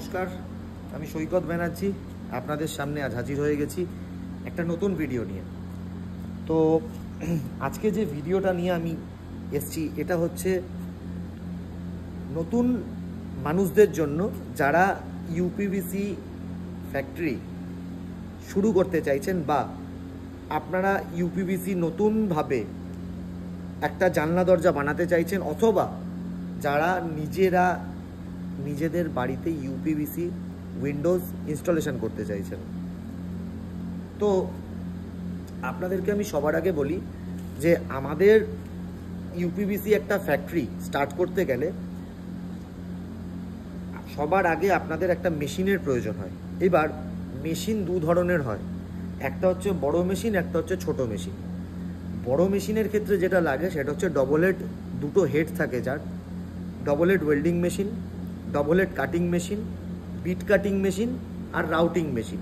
নমস্কার, আমি সৈকত ব্যানার্জি আপনাদের সামনে আজ হাজির হয়ে গেছি একটা নতুন ভিডিও নিয়ে। তো আজকে যে ভিডিওটা নিয়ে আমি এসেছি এটা হচ্ছে নতুন মানুষদের জন্য যারা ইউপিভিসি ফ্যাক্টরি শুরু করতে চাইছেন, বা আপনারা ইউপিভিসি নতুনভাবে একটা জানলা দরজা বানাতে চাইছেন, অথবা যারা নিজেদের বাড়িতে ইউপিভিসি উইন্ডোজ ইনস্টলেশন করতে চাইছেন। তো আপনাদেরকে আমি সবার আগে বলি যে আমাদের ইউপিভিসি একটা ফ্যাক্টরি স্টার্ট করতে গেলে সবার আগে আপনাদের একটা মেশিনের প্রয়োজন হয়। এবার মেশিন দু ধরনের হয়, একটা হচ্ছে বড় মেশিন, একটা হচ্ছে ছোট মেশিন। বড় মেশিনের ক্ষেত্রে যেটা লাগে সেটা হচ্ছে ডবল হেড, দুটো হেড থাকে যার, double head welding machine, double head cutting machine, bit cutting machine আর রাউটিং মেশিন।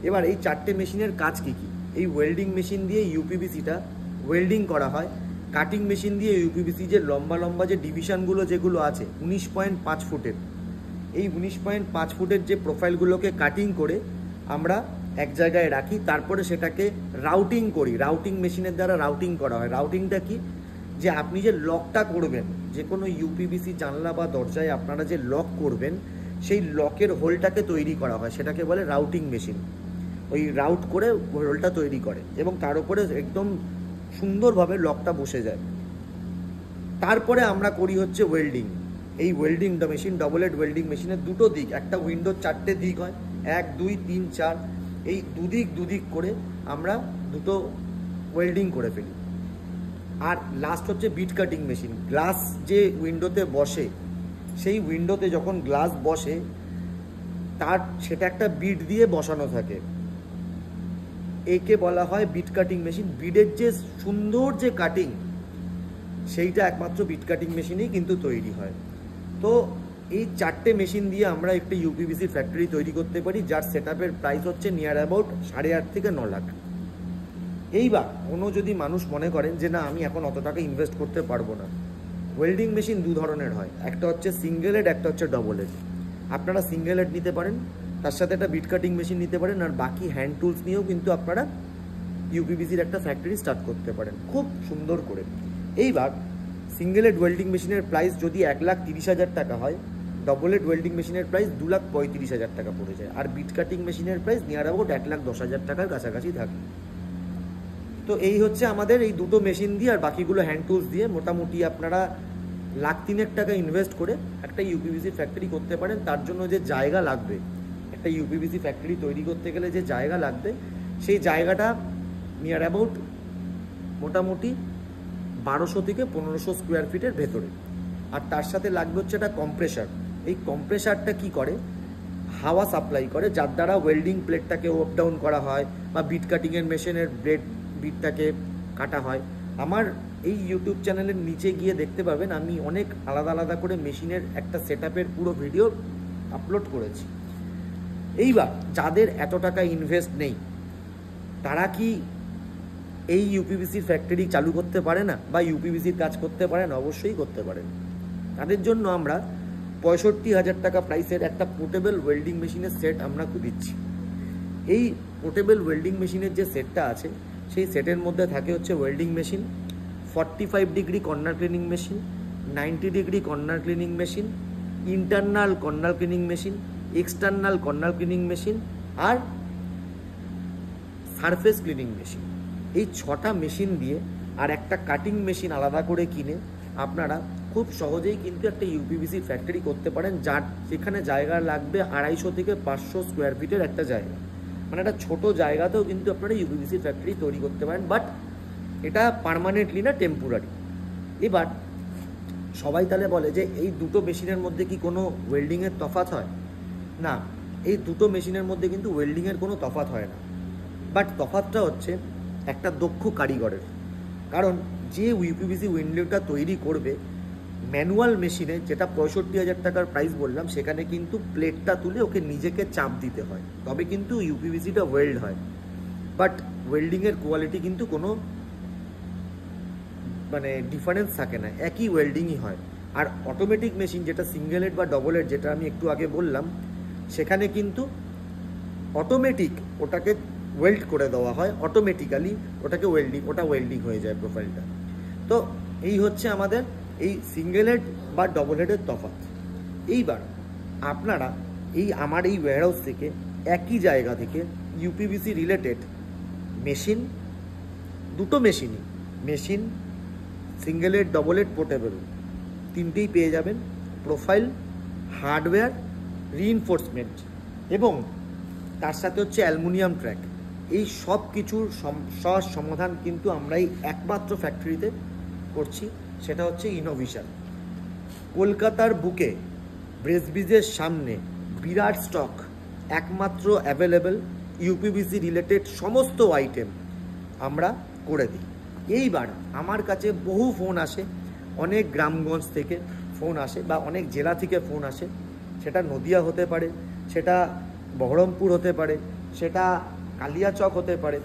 এবার এই চারটে মেশিনের কাজ কী কী? এই ওয়েল্ডিং মেশিন দিয়ে ইউপিভিসিটা ওয়েল্ডিং করা হয়, কাটিং মেশিন দিয়ে ইউপিভিসি যে লম্বা লম্বা যে ডিভিশনগুলো যেগুলো আছে 19.5 ফুটের, এই 19.5 ফুটের যে প্রোফাইলগুলোকে কাটিং করে আমরা এক জায়গায় রাখি, তারপরে সেটাকে রাউটিং করি। রাউটিং মেশিনের দ্বারা রাউটিং করা হয়। রাউটিংটা কি? যে আপনি যে লকটা করবেন, যে কোনো ইউপিভিসি জানলা বা দরজায় আপনারা যে লক করবেন, সেই লকের হোলটাকে তৈরি করা হয়, সেটাকে বলে রাউটিং মেশিন। ওই রাউট করে হোলটা তৈরি করে এবং তার উপরে একদম সুন্দরভাবে লকটা বসে যায়। তারপরে আমরা করি হচ্ছে ওয়েল্ডিং। এই ওয়েল্ডিংটা মেশিন, ডবল হেড ওয়েল্ডিং মেশিনের দুটো দিক, একটা উইন্ডোর চারটে দিক হয়, 1 2 3 4, এই দুদিক করে আমরা দুটো ওয়েল্ডিং করে ফেলি। আর লাস্ট হচ্ছে বিট কাটিং মেশিন। গ্লাস যে উইন্ডোতে বসে, সেই উইন্ডোতে যখন গ্লাস বসে সেটা একটা বিট দিয়ে বসানো থাকে, একে বলা হয় বিট কাটিং মেশিন। বিটের যে সুন্দর যে কাটিং, সেইটা একমাত্র বিট কাটিং মেশিনেই কিন্তু তৈরি হয়। তো এই চারটে মেশিন দিয়ে আমরা একটা ইউপিভিসি ফ্যাক্টরি তৈরি করতে পারি, যার সেটআপের প্রাইস হচ্ছে নিয়ার অ্যাবাউট 8.5 থেকে 9 লাখ। এইবার কোনো যদি মানুষ মনে করেন যে না, আমি এখন অত টাকা ইনভেস্ট করতে পারবো না, ওয়েল্ডিং মেশিন দু ধরনের হয়, একটা হচ্ছে সিঙ্গেল হেড, একটা হচ্ছে ডবল হেড। আপনারা সিঙ্গেল হেড নিতে পারেন, তার সাথে একটা বিট কাটিং মেশিন নিতে পারেন, আর বাকি হ্যান্ড টুলস নিয়েও কিন্তু আপনারা ইউপিভিসির একটা ফ্যাক্টরি স্টার্ট করতে পারেন খুব সুন্দর করে। এইবার সিঙ্গেল হেড ওয়েল্ডিং মেশিনের প্রাইস যদি 1,30,000 টাকা হয়, ডবল হেড ওয়েল্ডিং মেশিনের প্রাইস 2,35,000 টাকা পড়ে যায়, আর বিট কাটিং মেশিনের প্রাইস নিয়ার অ্যাবাউট 1,10,000 টাকার কাছাকাছি থাকে। তো এই হচ্ছে আমাদের এই দুটো মেশিন দিয়ে, আর বাকিগুলো হ্যান্ড টুলস দিয়ে মোটামুটি আপনারা 1,03,000 টাকা ইনভেস্ট করে একটা ইউপিভিসি ফ্যাক্টরি করতে পারেন। তার জন্য যে জায়গা লাগবে, একটা ইউপিভিসি ফ্যাক্টরি তৈরি করতে গেলে যে জায়গা লাগবে, সেই জায়গাটা নিয়ার অ্যাবাউট মোটামুটি 1200 থেকে 1500 স্কোয়ার ফিটের ভেতরে। আর তার সাথে লাগবে হচ্ছে একটা কম্প্রেসার। এই কম্প্রেসারটা কি করে? হাওয়া সাপ্লাই করে, যার দ্বারা ওয়েল্ডিং প্লেটটাকে আপ ডাউন করা হয়, বা বিট কাটিংয়ের মেশিনের বিটটাকে কাটা হয়। আমার এই ইউটিউব চ্যানেলের নিচে গিয়ে দেখতে পাবেন, আমি অনেক আলাদা আলাদা করে মেশিনের একটা সেটআপের পুরো ভিডিও আপলোড করেছি। এইবার যাদের এত টাকা ইনভেস্ট নেই, তারা কি এই ইউপিভিসির ফ্যাক্টরি চালু করতে পারে না, বা ইউপিভিসির কাজ করতে পারে না? অবশ্যই করতে পারেন। তাদের জন্য আমরা 65,000 টাকা প্রাইসের একটা পোর্টেবল ওয়েল্ডিং মেশিনের সেট আমরা দিচ্ছি। এই পোর্টেবল ওয়েল্ডিং মেশিনের যে সেটটা আছে, সেই সেটের মধ্যে থাকে হচ্ছে welding machine, 45 degree corner cleaning machine, 90 degree corner cleaning machine, internal corner cleaning machine, external corner cleaning machine, আর সারফেস ক্লিনিং মেশিন। এই 6টা মেশিন দিয়ে আর একটা কাটিং মেশিন আলাদা করে কিনে আপনারা খুব সহজেই কিন্তু একটা ইউপিভিসি ফ্যাক্টরি করতে পারেন, যার সেখানে জায়গা লাগবে 250 থেকে 500 স্কোয়ার ফিটের একটা জায়গা। মানে একটা ছোট জায়গাতেও কিন্তু আপনারা ইউপিভিসি ফ্যাক্টরি তৈরি করতে পারেন, বাট এটা পার্মানেন্টলি না, টেম্পোরারি। এবার সবাই তাহলে বলে যে এই দুটো মেশিনের মধ্যে কি কোনো ওয়েল্ডিংয়ের তফাৎ হয়? না, এই দুটো মেশিনের মধ্যে কিন্তু ওয়েল্ডিংয়ের কোনো তফাৎ হয় না, বাট তফাৎটা হচ্ছে একটা দক্ষ কারিগরের। কারণ যে ইউপিভিসি উইন্ডোটা তৈরি করবে ম্যানুয়াল মেশিনে, যেটা 65,000 টাকার প্রাইস বললাম, সেখানে কিন্তু প্লেটটা তুলে ওকে নিজেকে চাপ দিতে হয়, তবে কিন্তু ইউপিভিসিটা ওয়েল্ড হয়। বাট ওয়েল্ডিংয়ের কোয়ালিটি কিন্তু কোনো ডিফারেন্স থাকে না, একই ওয়েল্ডিংই হয়। আর অটোমেটিক মেশিন, যেটা সিঙ্গেল হেড বা ডবল হেড, যেটা আমি একটু আগে বললাম, সেখানে কিন্তু অটোমেটিক ওটাকে ওয়েল্ড করে দেওয়া হয়, অটোমেটিক্যালি ওটাকে ওয়েল্ডিং হয়ে যায় প্রোফাইলটা। তো এই হচ্ছে আমাদের এই সিঙ্গেল হেড বা ডবল হেডের তফাৎ। এইবার আপনারা আমার এই ওয়্যারহাউস থেকে একই জায়গা থেকে ইউপিভিসি রিলেটেড মেশিন, দুটো machine single head, double head, portable, তিনটেই পেয়ে যাবেন। প্রোফাইল, হার্ডওয়্যার, রিইনফোর্সমেন্ট এবং তার সাথে হচ্ছে অ্যালুমিনিয়াম ট্র্যাক। এই সব কিছুর সহজ সমাধান কিন্তু আমরা এই একমাত্র ফ্যাক্টরিতে করছি, সেটা হচ্ছে ইনোভিশন। কলকাতার বুকে ব্রেসব্রিজের সামনে বিরাট স্টক, একমাত্র অ্যাভেলেবেল ইউপিভিসি রিলেটেড সমস্ত আইটেম আমরা করে দিই। এইবার আমার কাছে বহু ফোন আসে, অনেক গ্রামগঞ্জ থেকে ফোন আসে বা অনেক জেলা থেকে ফোন আসে, সেটা নদিয়া হতে পারে, সেটা বহরমপুর হতে পারে, সেটা কালিয়াচক হতে পারে,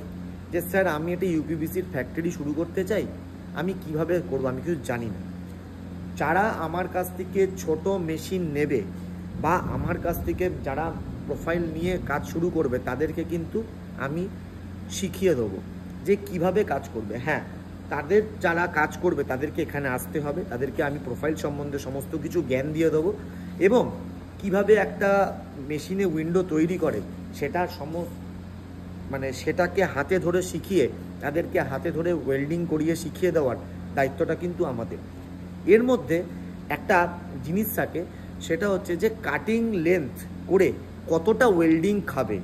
যে স্যার আমি একটা ইউপিভিসির ফ্যাক্টরি শুরু করতে চাই, আমি কিভাবে করব, আমি কিছু জানি না। যারা আমার কাছ থেকে ছোট মেশিন নেবে বা আমার কাছ থেকে যারা প্রোফাইল নিয়ে কাজ শুরু করবে, তাদেরকে কিন্তু আমি শিখিয়ে দেবো যে কিভাবে কাজ করবে। হ্যাঁ, তাদের যারা কাজ করবে তাদেরকে এখানে আসতে হবে, তাদেরকে আমি প্রোফাইল সম্বন্ধে সমস্ত কিছু জ্ঞান দিয়ে দেবো এবং কিভাবে একটা মেশিনে উইন্ডো তৈরি করে সেটা সেটাকে হাতে ধরে শিখিয়ে, তাদেরকে হাতে ধরে ওয়েল্ডিং করিয়ে শিখিয়ে দেওয়ার দায়িত্বটা কিন্তু আমাদের। এর মধ্যে একটা জিনিস থাকে, সেটা হচ্ছে যে কাটিং লেন্থ করে কতটা ওয়েল্ডিং খাবে।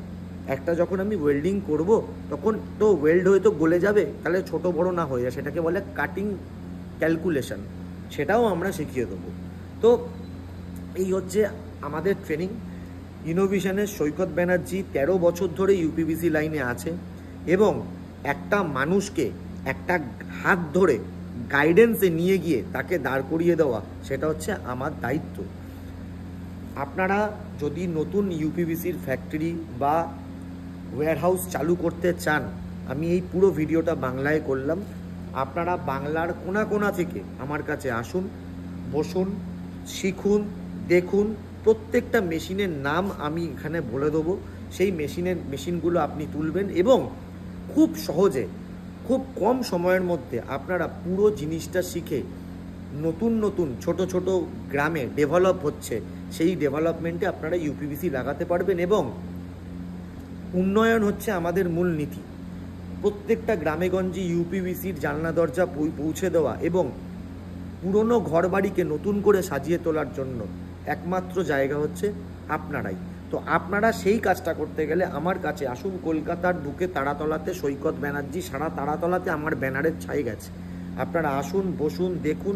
একটা যখন আমি ওয়েল্ডিং করব তখন তো ওয়েল্ড হয়ে তো গলে যাবে, তাহলে ছোট বড় না হয়ে যায়, সেটাকে বলে কাটিং ক্যালকুলেশন, সেটাও আমরা শিখিয়ে দেবো। তো এই হচ্ছে আমাদের ট্রেনিং। ইনোভিশনের সৈকত ব্যানার্জি 13 বছর ধরে ইউপিভিসি লাইনে আছে এবং একটা মানুষকে একটা হাত ধরে গাইডেন্সে নিয়ে গিয়ে তাকে দাঁড় করিয়ে দেওয়া, সেটা হচ্ছে আমার দায়িত্ব। আপনারা যদি নতুন ইউপিভিসির ফ্যাক্টরি বা ওয়্যারহাউস চালু করতে চান, আমি এই পুরো ভিডিওটা বাংলায় করলাম, আপনারা বাংলার কোনা কোনা থেকে আমার কাছে আসুন, বসুন, শিখুন, দেখুন। প্রত্যেকটা মেশিনের নাম আমি এখানে বলে দেবো, সেই মেশিনগুলো আপনি তুলবেন এবং খুব সহজে, খুব কম সময়ের মধ্যে আপনারা পুরো জিনিসটা শিখে নতুন নতুন ছোট ছোট গ্রামে ডেভেলপ হচ্ছে, সেই ডেভেলপমেন্টে আপনারা ইউপিভিসি লাগাতে পারবেন। এবং উন্নয়ন হচ্ছে আমাদের মূল নীতি। প্রত্যেকটা গ্রামেগঞ্জে ইউপিভিসির জানলা দরজা পৌঁছে দেওয়া এবং পুরনো ঘরবাড়িকে নতুন করে সাজিয়ে তোলার জন্য একমাত্র জায়গা হচ্ছে আপনারাই। তো আপনারা সেই কাজটা করতে গেলে আমার কাছে আসুন। কলকাতার বুকে তারাতলাতে সৈকত ব্যানার্জি, সারা তারাতলাতে আমার ব্যানারের ছাই গেছে। আপনারা আসুন, বসুন, দেখুন,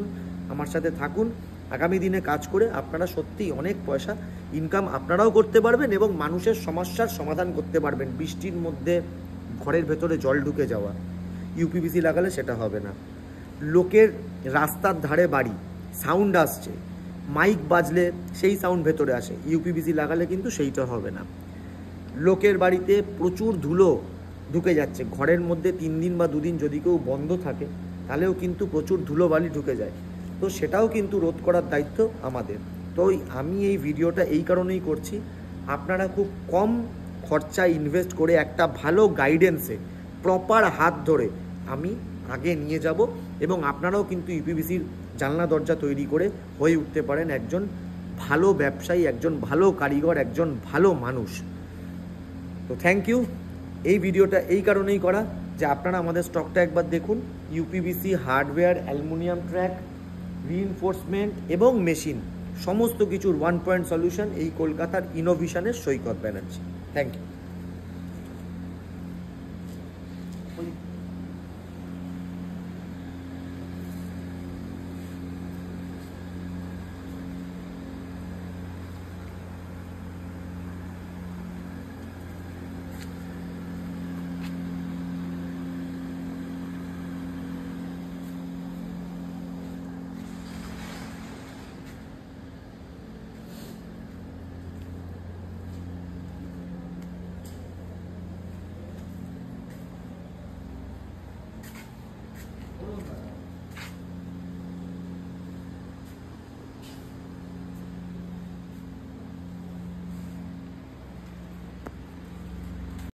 আমার সাথে থাকুন। আগামী দিনে কাজ করে আপনারা সত্যিই অনেক পয়সা ইনকাম আপনারাও করতে পারবেন এবং মানুষের সমস্যার সমাধান করতে পারবেন। বৃষ্টির মধ্যে ঘরের ভেতরে জল ঢুকে যাওয়া, ইউপিভিসি লাগালে সেটা হবে না। লোকের রাস্তার ধারে বাড়ি, সাউন্ড আসছে, মাইক বাজলে সেই সাউন্ড ভেতরে আসে, ইউপিভিসি লাগালে কিন্তু সেইটা হবে না। লোকের বাড়িতে প্রচুর ধুলো ঢুকে যাচ্ছে, ঘরের মধ্যে 3 দিন বা 2 দিন যদি কেউ বন্ধ থাকে তাহলেও কিন্তু প্রচুর ধুলো বালি ঢুকে যায়, তো সেটাও কিন্তু রোধ করার দায়িত্ব আমাদের। তো আমি এই ভিডিওটা এই কারণেই করছি, আপনারা খুব কম খরচা ইনভেস্ট করে একটা ভালো গাইডেন্সে প্রপার হাত ধরে আমি আগে নিয়ে যাব এবং আপনারাও কিন্তু ইউপিভিসির জানলা দরজা তৈরি করে হয়ে উঠতে পারেন একজন ভালো ব্যবসায়ী, একজন ভালো কারিগর, একজন ভালো মানুষ। তো থ্যাংক ইউ। এই ভিডিওটা এই কারণেই করা যে আপনারা আমাদের স্টকটা একবার দেখুন। UPVC, hardware, aluminium track, reinforcement এবং মেশিন, সমস্ত কিছুর 1 পয়েন্ট সলিউশন এই কলকাতার ইনোভিশনের সৈকত ব্যানার্জি। Thank you.